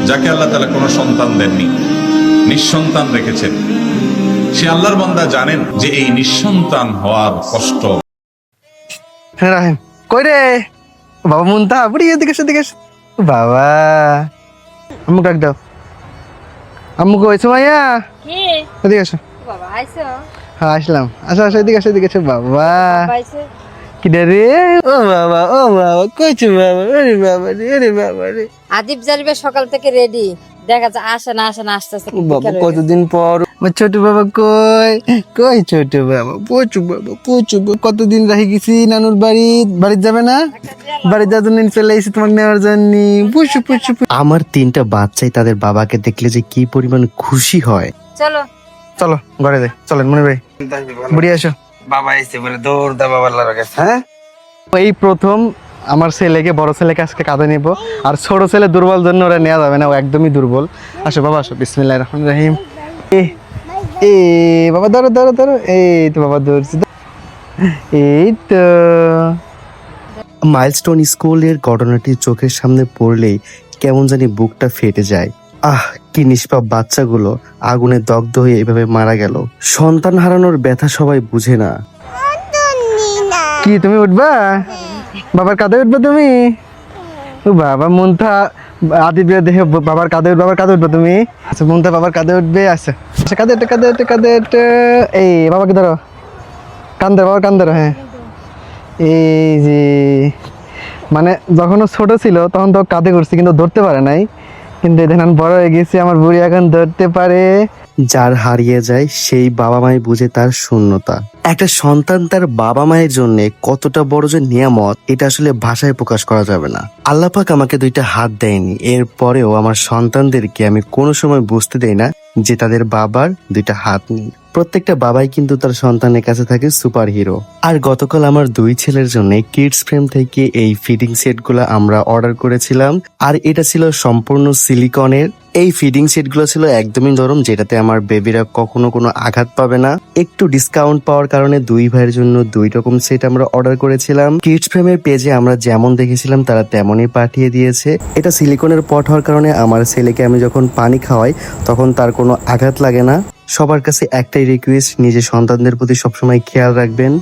যাকে আল্লাহ তাআলা কোনো সন্তান দেননি, নিঃসন্তান রেখেছেন, সে আল্লাহর বান্দা জানেন যে এই নিঃসন্তান হওয়ার কষ্ট। হ্যাঁ রাহেন কই রে বাবা, মুনতা বুড়ি এদিকে এসো, এদিকে এসো। বাবা আম্মু ডাক দাও, আম্মু কইছো মাইয়া, কি এদিকে এসো। বাবা আইছো? হ্যাঁ আসলাম, আসো আসো, এদিকে আসো, এদিকে এসো। বাবা পাইছে কি রে, ও বাবা, ও বাবা কইছো বাবা, আরে বাবা রে, আরে বাবা রে। আদিব জারিবে সকাল থেকে রেডি, দেখা যায় আসে না আসতেছে। ও বাবা কতদিন পর আমার ছোট বাবা, কই কই ছোট বাবা, পচু বাবা, পচু বাবা, কতদিন রাহি গেছি নানুর বাড়ি, বাড়ি যাবে না? বাড়ি যাওয়ার জন্য চলে এসেছি তোমাকে নেওয়ার জন্য। পুষু পুষু আমার 3টা বাচ্চাই তাদের বাবাকে দেখলে যে কি পরিমাণ খুশি হয়। চলো চলো ঘরে যাই, চলেন মনে ভাই, বুড়ি আসো। বাবা এসে বলে দৌড় দা বাবার লাগে। হ্যাঁ এই প্রথম আমার ছেলেকে, বড় ছেলেকে আজকে কাঁধে নিব, আর ছোট ছেলে দুর্বল জন্য ওরা নেওয়া যাবে না, ও একদমই দুর্বল। আসো বাবা আসো, বিসমিল্লাহির রহমানির রহিম। এ বাবা ধরো ধরো ধরো, এই তো বাবা ধরছি, এই তো। মাইলস্টোন স্কুলের ঘটনাটি চোখের সামনে পড়লেই কেমন জানি বুকটা ফেটে যায়। কি নিষ্পাপ বাচ্চাগুলো আগুনে দগ্ধ হয়ে এভাবে মারা গেল। সন্তান হারানোর ব্যথা সবাই বুঝে না। কি তুমি উঠবা? বাবার কাঁধে উঠবে তুমি? ও বাবা, মুনথা আদি বিয়ে দেখে বাবার কাঁধে উঠবে, বাবার কাঁধে উঠবে তুমি? আচ্ছা মুনথা বাবার কাঁধে উঠবে, আচ্ছা আচ্ছা, কাঁধে উঠে কাঁধে উঠে কাঁধে উঠে, এই বাবাকে ধরো, কান ধরো, বাবার কান ধরো। হ্যাঁ এই যে, মানে যখন ও ছোট ছিল তখন তো কাঁধে করছি কিন্তু ধরতে পারে নাই, কিন্তু এখন বড় হয়ে গেছি, আমার বুড়ি এখন ধরতে পারে। যার হারিয়ে যায় সেই বাবা মাই বুঝে তার শূন্যতা। একটা সন্তান তার বাবা মায়ের জন্য কতটা বড় যে নিয়ামত, এটা আসলে ভাষায় প্রকাশ করা যাবে না। আল্লাহ পাক আমাকে 2টা হাত দেয়নি, এরপরেও আমার সন্তানদেরকে আমি কোনো সময় বুঝতে দেই না যে তাদের বাবার 2টা হাত নেই। প্রত্যেকটা বাবাই কিন্তু তার সন্তানের কাছে থাকে সুপার হিরো। আর গতকাল আমার 2 ছেলের জন্য কিডস ফ্রেম থেকে এই ফিডিং সেট গুলো আমরা অর্ডার করেছিলাম, আর এটা ছিল সম্পূর্ণ সিলিকনের। এই ফিডিং সেট গুলো ছিল একদমই নরম, যেটাতে আমার বেবিরা কখনো কোনো আঘাত পাবে না। একটু ডিসকাউন্ট পাওয়ার কারণে 2 ভাইয়ের জন্য 2 রকম সেট আমরা অর্ডার করেছিলাম। কিডস ফ্রেমের পেজে আমরা যেমন দেখেছিলাম তারা তেমনই পাঠিয়ে দিয়েছে। এটা সিলিকনের পট হওয়ার কারণে আমার ছেলেকে আমি যখন পানি খাওয়াই তখন তার কোনো আঘাত লাগে না। সবার কাছে একটাই রিকোয়েস্ট, নিজের সন্তানদের প্রতি সবসময় খেয়াল রাখবেন।